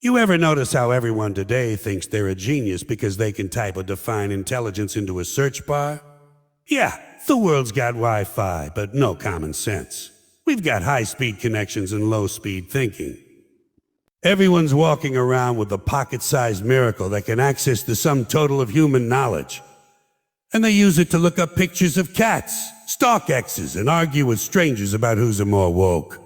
You ever notice how everyone today thinks they're a genius because they can type or define intelligence into a search bar? Yeah, the world's got Wi-Fi, but no common sense. We've got high-speed connections and low-speed thinking. Everyone's walking around with a pocket-sized miracle that can access the sum total of human knowledge. And they use it to look up pictures of cats, stalk exes, and argue with strangers about who's more woke.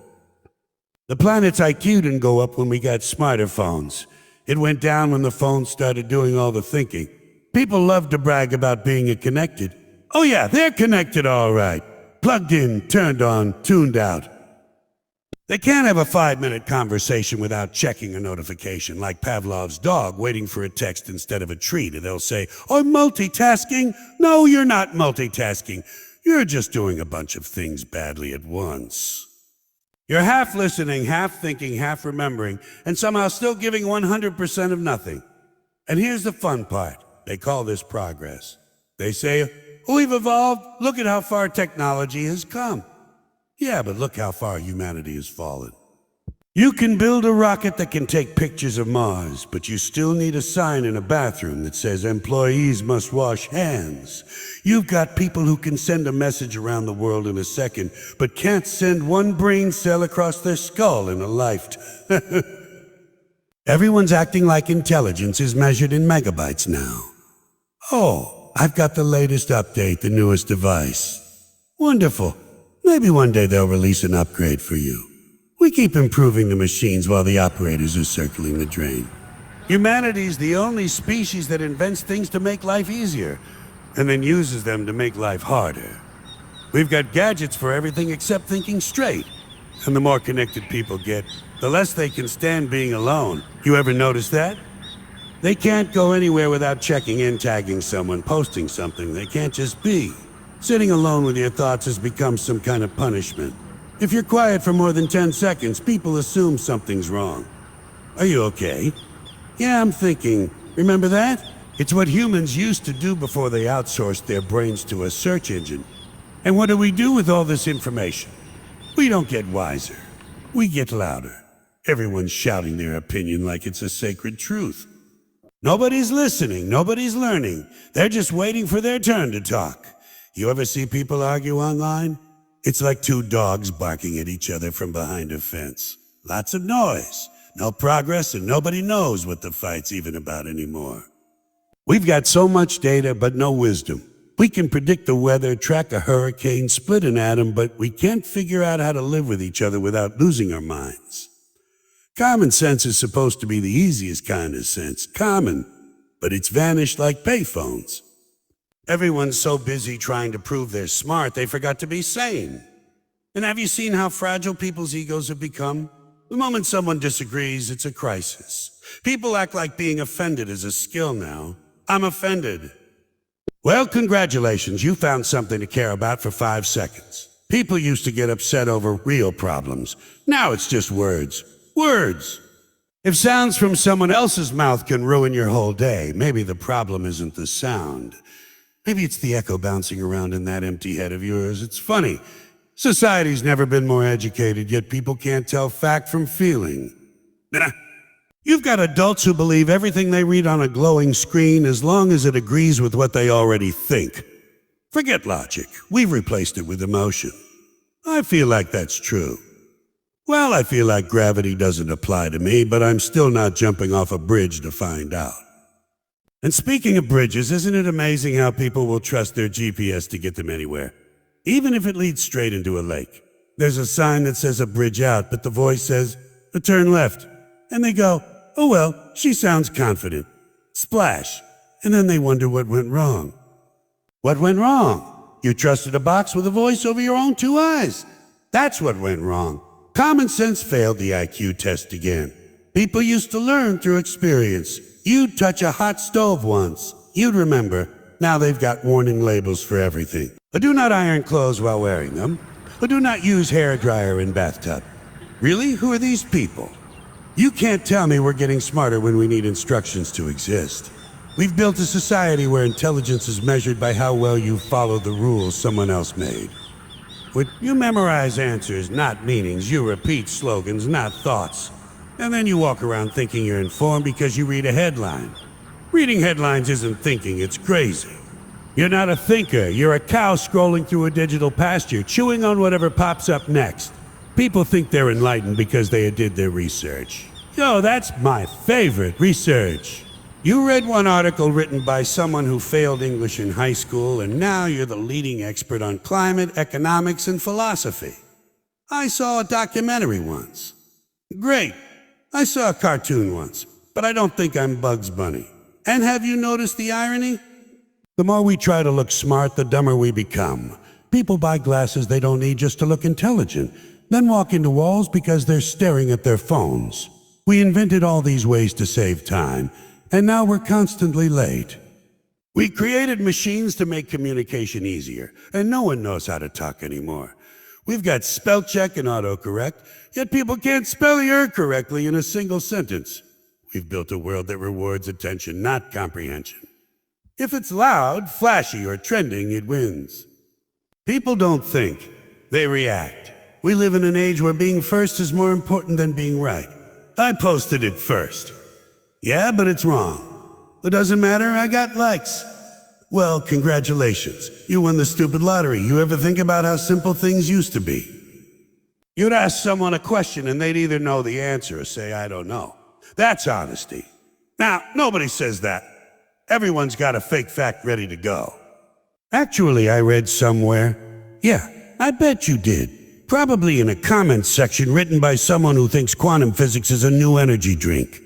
The planet's IQ didn't go up when we got smarter phones. It went down when the phones started doing all the thinking. People love to brag about being connected. Oh yeah, they're connected all right. Plugged in, turned on, tuned out. They can't have a 5-minute conversation without checking a notification, like Pavlov's dog waiting for a text instead of a treat. And they'll say, "I'm multitasking." No, you're not multitasking. You're just doing a bunch of things badly at once. You're half listening, half thinking, half remembering, and somehow still giving 100% of nothing. And here's the fun part. They call this progress. They say, "Oh, we've evolved. Look at how far technology has come." Yeah, but look how far humanity has fallen. You can build a rocket that can take pictures of Mars, but you still need a sign in a bathroom that says employees must wash hands. You've got people who can send a message around the world in a second, but can't send one brain cell across their skull in a lifetime. Everyone's acting like intelligence is measured in megabytes now. Oh, I've got the latest update, the newest device. Wonderful. Maybe one day they'll release an upgrade for you. We keep improving the machines while the operators are circling the drain. Humanity's the only species that invents things to make life easier, and then uses them to make life harder. We've got gadgets for everything except thinking straight. And the more connected people get, the less they can stand being alone. You ever notice that? They can't go anywhere without checking in, tagging someone, posting something. They can't just be. Sitting alone with your thoughts has become some kind of punishment. If you're quiet for more than 10 seconds, people assume something's wrong. Are you okay? Yeah, I'm thinking. Remember that? It's what humans used to do before they outsourced their brains to a search engine. And what do we do with all this information? We don't get wiser. We get louder. Everyone's shouting their opinion like it's a sacred truth. Nobody's listening. Nobody's learning. They're just waiting for their turn to talk. You ever see people argue online? It's like two dogs barking at each other from behind a fence. Lots of noise, no progress, and nobody knows what the fight's even about anymore. We've got so much data, but no wisdom. We can predict the weather, track a hurricane, split an atom, but we can't figure out how to live with each other without losing our minds. Common sense is supposed to be the easiest kind of sense. Common, but it's vanished like payphones. Everyone's so busy trying to prove they're smart, they forgot to be sane. And have you seen how fragile people's egos have become? The moment someone disagrees, it's a crisis. People act like being offended is a skill now. I'm offended. Well, congratulations, you found something to care about for 5 seconds. People used to get upset over real problems. Now it's just words. Words! If sounds from someone else's mouth can ruin your whole day, maybe the problem isn't the sound. Maybe it's the echo bouncing around in that empty head of yours. It's funny. Society's never been more educated, yet people can't tell fact from feeling. You've got adults who believe everything they read on a glowing screen as long as it agrees with what they already think. Forget logic. We've replaced it with emotion. I feel like that's true. Well, I feel like gravity doesn't apply to me, but I'm still not jumping off a bridge to find out. And speaking of bridges, isn't it amazing how people will trust their GPS to get them anywhere? Even if it leads straight into a lake. There's a sign that says a bridge out, but the voice says, a turn left. And they go, oh well, she sounds confident. Splash. And then they wonder what went wrong. What went wrong? You trusted a box with a voice over your own 2 eyes. That's what went wrong. Common sense failed the IQ test again. People used to learn through experience. You'd touch a hot stove once. You'd remember. Now they've got warning labels for everything. Do not iron clothes while wearing them. Do not use hairdryer in bathtub. Really? Who are these people? You can't tell me we're getting smarter when we need instructions to exist. We've built a society where intelligence is measured by how well you follow the rules someone else made. You memorize answers, not meanings. You repeat slogans, not thoughts. And then you walk around thinking you're informed because you read a headline. Reading headlines isn't thinking, it's crazy. You're not a thinker, you're a cow scrolling through a digital pasture, chewing on whatever pops up next. People think they're enlightened because they did their research. Yo, that's my favorite, research. You read one article written by someone who failed English in high school, and now you're the leading expert on climate, economics, and philosophy. I saw a documentary once. Great. I saw a cartoon once, but I don't think I'm Bugs Bunny. And have you noticed the irony? The more we try to look smart, the dumber we become. People buy glasses they don't need just to look intelligent, then walk into walls because they're staring at their phones. We invented all these ways to save time, and now we're constantly late. We created machines to make communication easier, and no one knows how to talk anymore. We've got spell check and autocorrect, yet people can't spell "er" correctly in a single sentence. We've built a world that rewards attention, not comprehension. If it's loud, flashy, or trending, it wins. People don't think, they react. We live in an age where being first is more important than being right. I posted it first. Yeah, but it's wrong. It doesn't matter, I got likes. Well, congratulations. You won the stupid lottery. You ever think about how simple things used to be? You'd ask someone a question and they'd either know the answer or say, I don't know. That's honesty. Now, nobody says that. Everyone's got a fake fact ready to go. Actually, I read somewhere. Yeah, I bet you did. Probably in a comments section written by someone who thinks quantum physics is a new energy drink.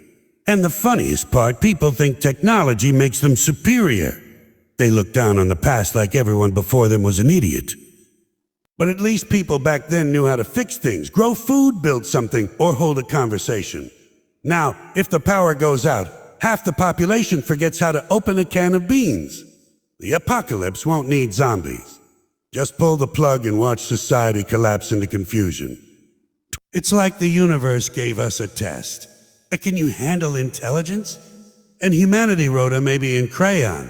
And the funniest part, people think technology makes them superior. They look down on the past like everyone before them was an idiot. But at least people back then knew how to fix things, grow food, build something, or hold a conversation. Now, if the power goes out, half the population forgets how to open a can of beans. The apocalypse won't need zombies. Just pull the plug and watch society collapse into confusion. It's like the universe gave us a test. Can you handle intelligence? And humanity wrote a maybe in crayon.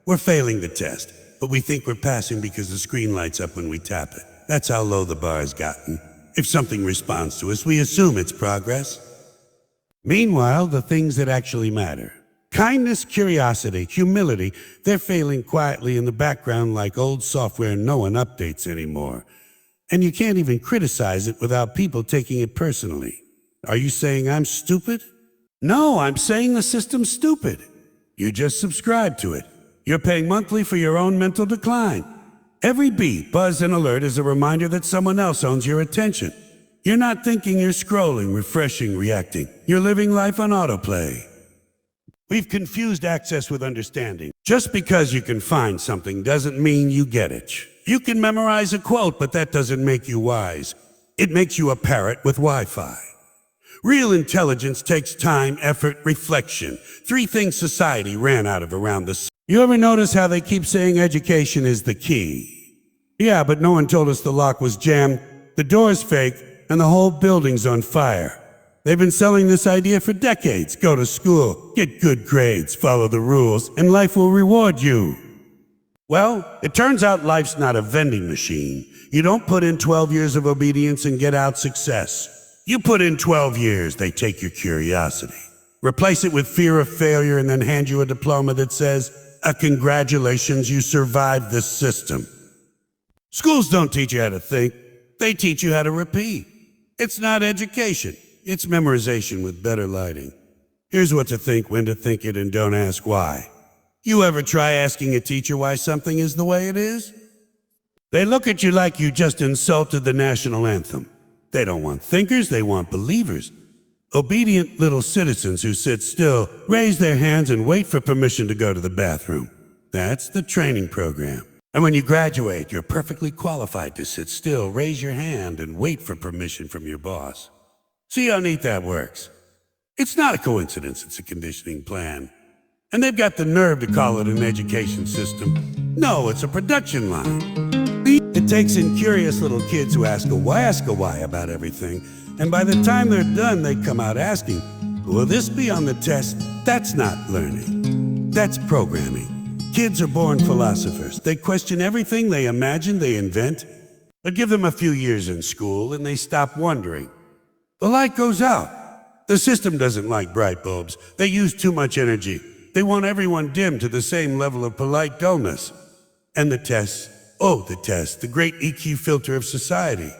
We're failing the test, but we think we're passing because the screen lights up when we tap it. That's how low the bar has gotten. If something responds to us, we assume it's progress. Meanwhile, the things that actually matter, kindness, curiosity, humility, they're failing quietly in the background like old software no one updates anymore. And you can't even criticize it without people taking it personally. Are you saying I'm stupid? No, I'm saying the system's stupid. You just subscribe to it. You're paying monthly for your own mental decline. Every beep, buzz, and alert is a reminder that someone else owns your attention. You're not thinking, you're scrolling, refreshing, reacting. You're living life on autoplay. We've confused access with understanding. Just because you can find something doesn't mean you get it. You can memorize a quote, but that doesn't make you wise. It makes you a parrot with Wi-Fi. Real intelligence takes time, effort, reflection. 3 things society ran out of around the... You ever notice how they keep saying education is the key? Yeah, but no one told us the lock was jammed, the door's fake, and the whole building's on fire. They've been selling this idea for decades. Go to school, get good grades, follow the rules, and life will reward you. Well, it turns out life's not a vending machine. You don't put in 12 years of obedience and get out success. You put in 12 years, they take your curiosity. Replace it with fear of failure and then hand you a diploma that says, congratulations, you survived this system. Schools don't teach you how to think. They teach you how to repeat. It's not education. It's memorization with better lighting. Here's what to think, when to think it, and don't ask why. You ever try asking a teacher why something is the way it is? They look at you like you just insulted the national anthem. They don't want thinkers, they want believers. Obedient little citizens who sit still, raise their hands, and wait for permission to go to the bathroom. That's the training program. And when you graduate, you're perfectly qualified to sit still, raise your hand, and wait for permission from your boss. See how neat that works? It's not a coincidence, it's a conditioning plan. And they've got the nerve to call it an education system. No, it's a production line. It takes in curious little kids who ask a why about everything, and by the time they're done, they come out asking, will this be on the test? That's not learning. That's programming. Kids are born philosophers. They question everything, they imagine, they invent. But give them a few years in school and they stop wondering. The light goes out. The system doesn't like bright bulbs. They use too much energy. They want everyone dim to the same level of polite dullness. And the tests, the tests, the great EQ filter of society.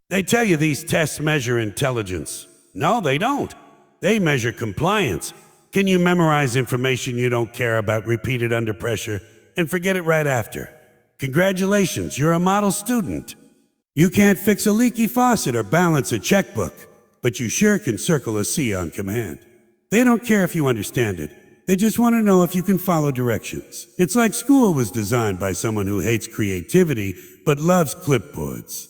They tell you these tests measure intelligence. No, they don't. They measure compliance. Can you memorize information you don't care about repeated under pressure and forget it right after? Congratulations, you're a model student. You can't fix a leaky faucet or balance a checkbook, but you sure can circle a C on command. They don't care if you understand it. They just want to know if you can follow directions. It's like school was designed by someone who hates creativity but loves clipboards.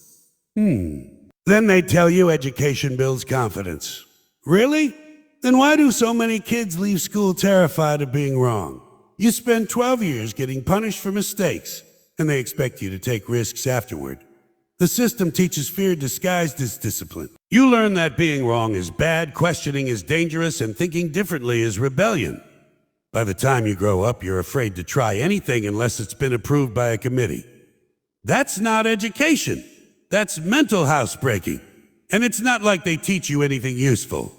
Then they tell you education builds confidence. Really? Then why do so many kids leave school terrified of being wrong? You spend 12 years getting punished for mistakes, and they expect you to take risks afterward. The system teaches fear disguised as discipline. You learn that being wrong is bad, questioning is dangerous, and thinking differently is rebellion. By the time you grow up, you're afraid to try anything unless it's been approved by a committee. That's not education. That's mental housebreaking. And it's not like they teach you anything useful.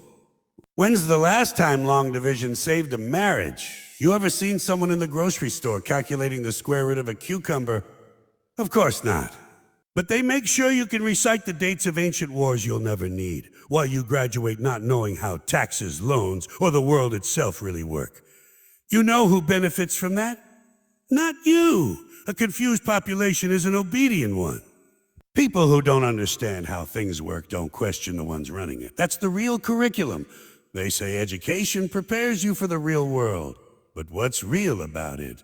When's the last time long division saved a marriage? You ever seen someone in the grocery store calculating the square root of a cucumber? Of course not. But they make sure you can recite the dates of ancient wars you'll never need, while you graduate not knowing how taxes, loans, or the world itself really work. You know who benefits from that? Not you. A confused population is an obedient one. People who don't understand how things work don't question the ones running it. That's the real curriculum. They say education prepares you for the real world. But what's real about it?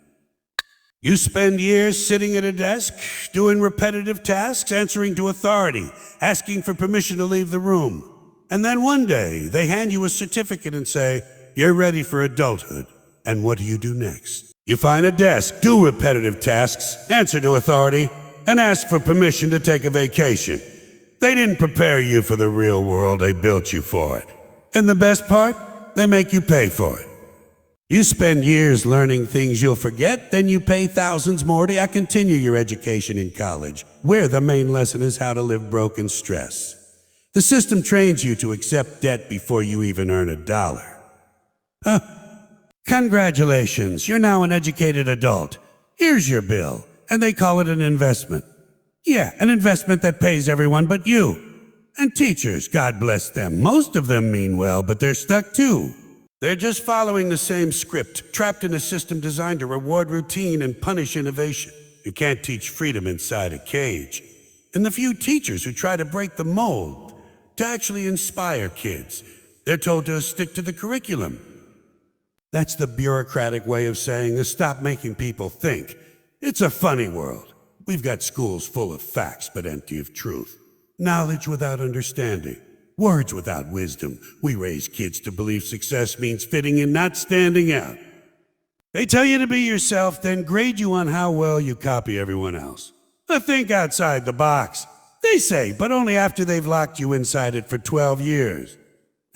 You spend years sitting at a desk, doing repetitive tasks, answering to authority, asking for permission to leave the room. And then one day, they hand you a certificate and say, you're ready for adulthood. And what do you do next? You find a desk, do repetitive tasks, answer to authority, and ask for permission to take a vacation. They didn't prepare you for the real world, they built you for it. And the best part? They make you pay for it. You spend years learning things you'll forget, then you pay thousands more to continue your education in college, where the main lesson is how to live broke and stress. The system trains you to accept debt before you even earn $1. Congratulations, you're now an educated adult. Here's your bill, and they call it an investment. Yeah, an investment that pays everyone but you. And teachers, God bless them, most of them mean well, but they're stuck too. They're just following the same script, trapped in a system designed to reward routine and punish innovation. You can't teach freedom inside a cage. And the few teachers who try to break the mold, to actually inspire kids, they're told to stick to the curriculum. That's the bureaucratic way of saying stop making people think. It's a funny world. We've got schools full of facts but empty of truth. Knowledge without understanding. Words without wisdom. We raise kids to believe success means fitting in, not standing out. They tell you to be yourself, then grade you on how well you copy everyone else. Think outside the box. They say, but only after they've locked you inside it for 12 years.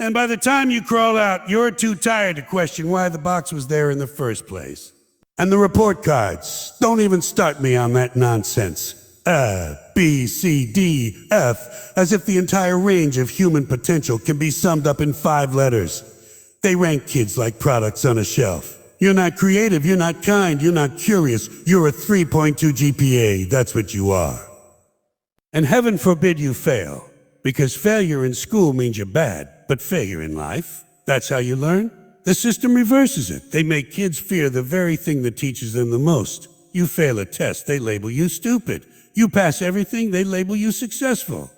And by the time you crawl out, you're too tired to question why the box was there in the first place. And the report cards. Don't even start me on that nonsense. A, B, C, D, F, as if the entire range of human potential can be summed up in 5 letters. They rank kids like products on a shelf. You're not creative, you're not kind, you're not curious, you're a 3.2 GPA, that's what you are. And heaven forbid you fail, because failure in school means you're bad, but failure in life, that's how you learn. The system reverses it. They make kids fear the very thing that teaches them the most. You fail a test, they label you stupid. You pass everything, they label you successful.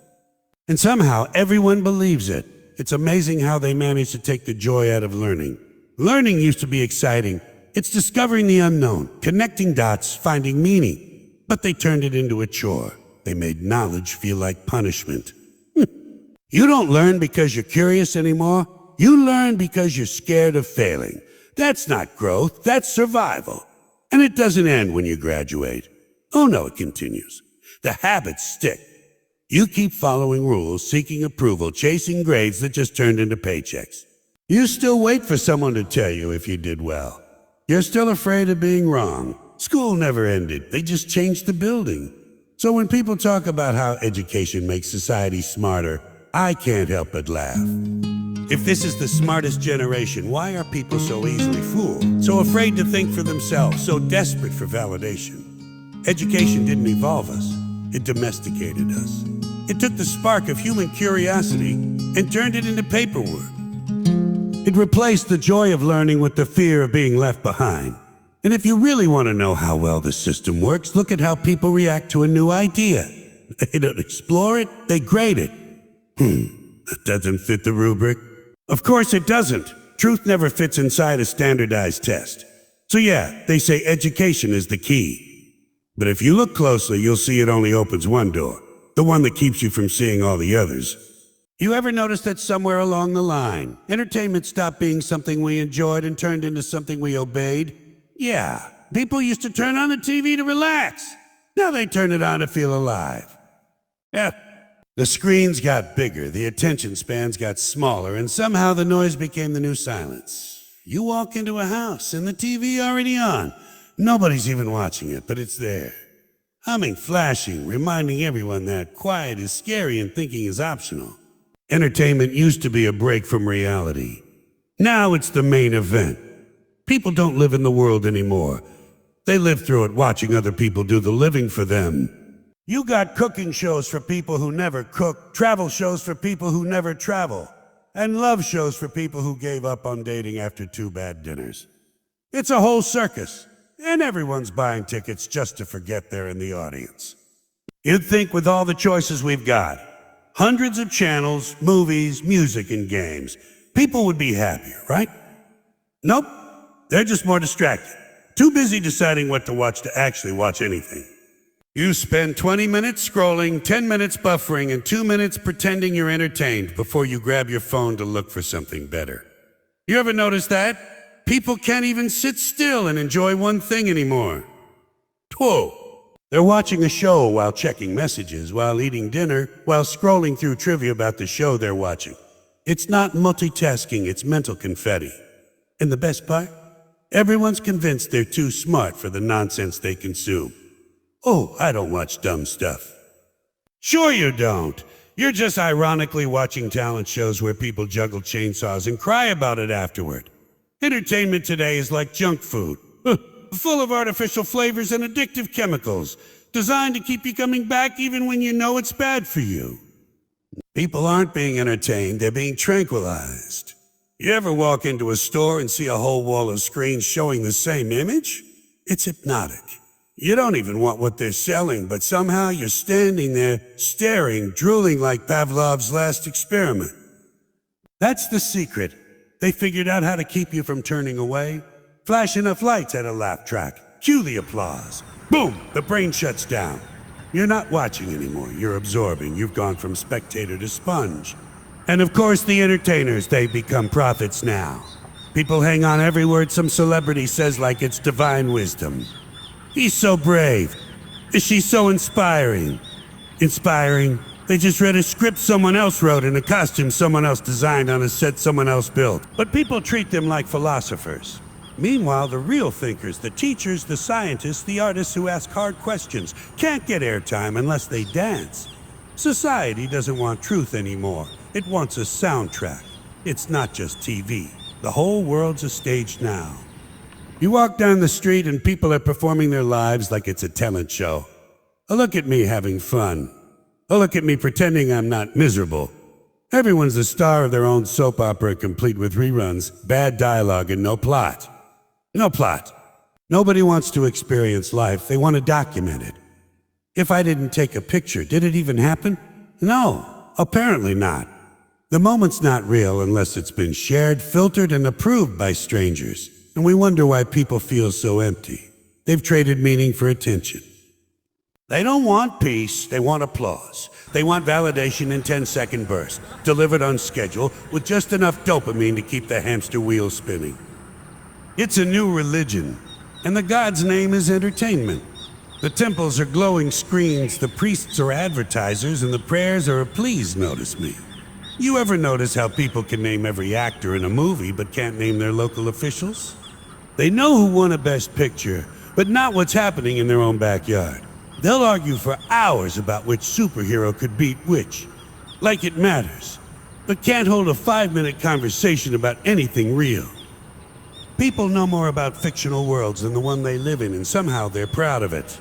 And somehow everyone believes it. It's amazing how they manage to take the joy out of learning. Learning used to be exciting. It's discovering the unknown, connecting dots, finding meaning. But they turned it into a chore. They made knowledge feel like punishment. You don't learn because you're curious anymore. You learn because you're scared of failing. That's not growth, that's survival. And it doesn't end when you graduate. Oh no, it continues. The habits stick. You keep following rules, seeking approval, chasing grades that just turned into paychecks. You still wait for someone to tell you if you did well. You're still afraid of being wrong. School never ended. They just changed the building. So when people talk about how education makes society smarter, I can't help but laugh. If this is the smartest generation, why are people so easily fooled? So afraid to think for themselves, so desperate for validation? Education didn't evolve us, it domesticated us. It took the spark of human curiosity and turned it into paperwork. It replaced the joy of learning with the fear of being left behind. And if you really want to know how well the system works, look at how people react to a new idea. They don't explore it, they grade it. That doesn't fit the rubric. Of course it doesn't. Truth never fits inside a standardized test. So yeah, they say education is the key. But if you look closely, you'll see it only opens one door. The one that keeps you from seeing all the others. You ever notice that somewhere along the line, entertainment stopped being something we enjoyed and turned into something we obeyed? Yeah, people used to turn on the TV to relax. Now they turn it on to feel alive. Yeah, the screens got bigger, the attention spans got smaller, and somehow the noise became the new silence. You walk into a house and the TV already on. Nobody's even watching it, but it's there. Humming, flashing, reminding everyone that quiet is scary and thinking is optional. Entertainment used to be a break from reality. Now it's the main event. People don't live in the world anymore. They live through it watching other people do the living for them. You got cooking shows for people who never cook, travel shows for people who never travel, and love shows for people who gave up on dating after 2 bad dinners. It's a whole circus. And everyone's buying tickets just to forget they're in the audience. You'd think with all the choices we've got, hundreds of channels, movies, music, and games, people would be happier, right? Nope, they're just more distracted. Too busy deciding what to watch to actually watch anything. You spend 20 minutes scrolling, 10 minutes buffering, and 2 minutes pretending you're entertained before you grab your phone to look for something better. You ever notice that? People can't even sit still and enjoy one thing anymore. Whoa! They're watching a show while checking messages, while eating dinner, while scrolling through trivia about the show they're watching. It's not multitasking, it's mental confetti. And the best part? Everyone's convinced they're too smart for the nonsense they consume. Oh, I don't watch dumb stuff. Sure you don't. You're just ironically watching talent shows where people juggle chainsaws and cry about it afterward. Entertainment today is like junk food, full of artificial flavors and addictive chemicals, designed to keep you coming back even when you know it's bad for you. People aren't being entertained, they're being tranquilized. You ever walk into a store and see a whole wall of screens showing the same image? It's hypnotic. You don't even want what they're selling, but somehow you're standing there, staring, drooling like Pavlov's last experiment. That's the secret. They figured out how to keep you from turning away. Flash enough lights at a laugh track. Cue the applause. Boom! The brain shuts down. You're not watching anymore. You're absorbing. You've gone from spectator to sponge. And of course, the entertainers, they become prophets now. People hang on every word some celebrity says like it's divine wisdom. He's so brave. She's so inspiring. Inspiring? They just read a script someone else wrote in a costume someone else designed on a set someone else built. But people treat them like philosophers. Meanwhile, the real thinkers, the teachers, the scientists, the artists who ask hard questions, can't get airtime unless they dance. Society doesn't want truth anymore. It wants a soundtrack. It's not just TV. The whole world's a stage now. You walk down the street and people are performing their lives like it's a talent show. Oh, look at me having fun. Oh, look at me pretending I'm not miserable. Everyone's the star of their own soap opera, complete with reruns, bad dialogue, and no plot. No plot. Nobody wants to experience life. They want to document it. If I didn't take a picture, did it even happen? No, apparently not. The moment's not real unless it's been shared, filtered, and approved by strangers. And we wonder why people feel so empty. They've traded meaning for attention. They don't want peace, they want applause. They want validation in 10-second bursts, delivered on schedule with just enough dopamine to keep the hamster wheel spinning. It's a new religion, and the god's name is entertainment. The temples are glowing screens, the priests are advertisers, and the prayers are a please notice me. You ever notice how people can name every actor in a movie but can't name their local officials? They know who won a Best Picture, but not what's happening in their own backyard. They'll argue for hours about which superhero could beat which. Like it matters, but can't hold a 5-minute conversation about anything real. People know more about fictional worlds than the one they live in, and somehow they're proud of it.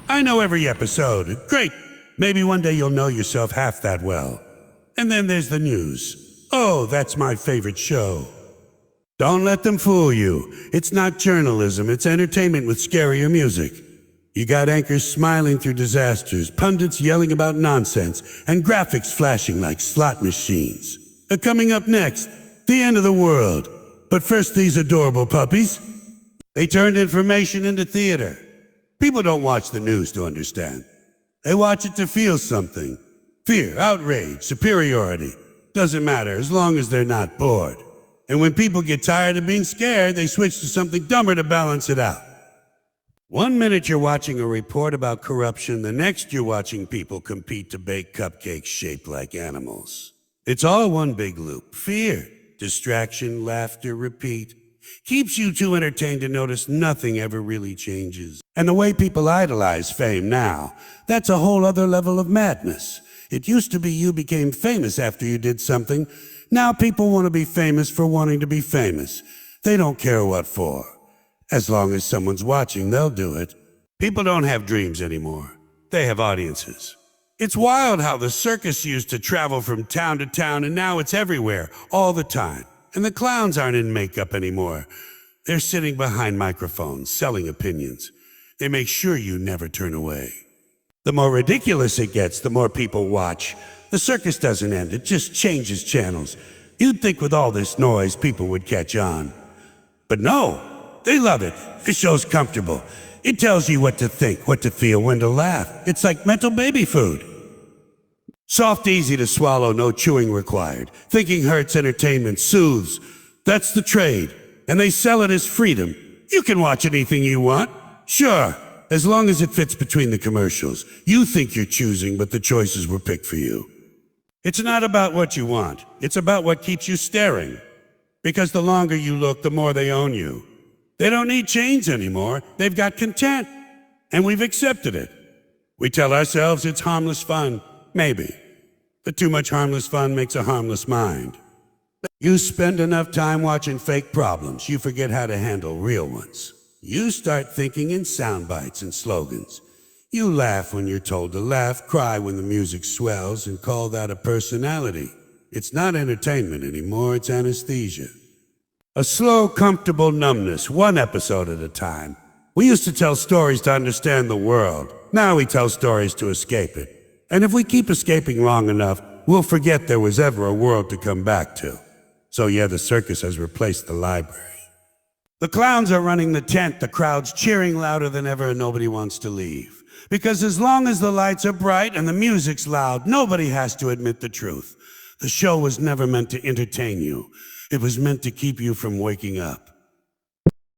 I know every episode. Great. Maybe one day you'll know yourself half that well. And then there's the news. Oh, that's my favorite show. Don't let them fool you. It's not journalism, it's entertainment with scarier music. You got anchors smiling through disasters, pundits yelling about nonsense, and graphics flashing like slot machines. Coming up next, the end of the world. But first, these adorable puppies. They turned information into theater. People don't watch the news to understand. They watch it to feel something. Fear, outrage, superiority. Doesn't matter as long as they're not bored. And when people get tired of being scared, they switch to something dumber to balance it out. 1 minute you're watching a report about corruption, the next you're watching people compete to bake cupcakes shaped like animals. It's all one big loop. Fear, distraction, laughter, repeat. Keeps you too entertained to notice nothing ever really changes. And the way people idolize fame now, that's a whole other level of madness. It used to be you became famous after you did something. Now people want to be famous for wanting to be famous. They don't care what for. As long as someone's watching, they'll do it. People don't have dreams anymore. They have audiences. It's wild how the circus used to travel from town to town, and now it's everywhere, all the time. And the clowns aren't in makeup anymore. They're sitting behind microphones, selling opinions. They make sure you never turn away. The more ridiculous it gets, the more people watch. The circus doesn't end, it just changes channels. You'd think with all this noise, people would catch on. But no, they love it. The show's comfortable. It tells you what to think, what to feel, when to laugh. It's like mental baby food. Soft, easy to swallow, no chewing required. Thinking hurts, entertainment soothes. That's the trade. And they sell it as freedom. You can watch anything you want. Sure, as long as it fits between the commercials. You think you're choosing, but the choices were picked for you. It's not about what you want. It's about what keeps you staring. Because the longer you look, the more they own you. They don't need change anymore. They've got content. And we've accepted it. We tell ourselves it's harmless fun. Maybe. But too much harmless fun makes a harmless mind. You spend enough time watching fake problems, you forget how to handle real ones. You start thinking in sound bites and slogans. You laugh when you're told to laugh, cry when the music swells, and call that a personality. It's not entertainment anymore, it's anesthesia. A slow, comfortable numbness, one episode at a time. We used to tell stories to understand the world. Now we tell stories to escape it. And if we keep escaping long enough, we'll forget there was ever a world to come back to. So yeah, the circus has replaced the library. The clowns are running the tent, the crowd's cheering louder than ever, and nobody wants to leave. Because as long as the lights are bright and the music's loud, nobody has to admit the truth. The show was never meant to entertain you. It was meant to keep you from waking up.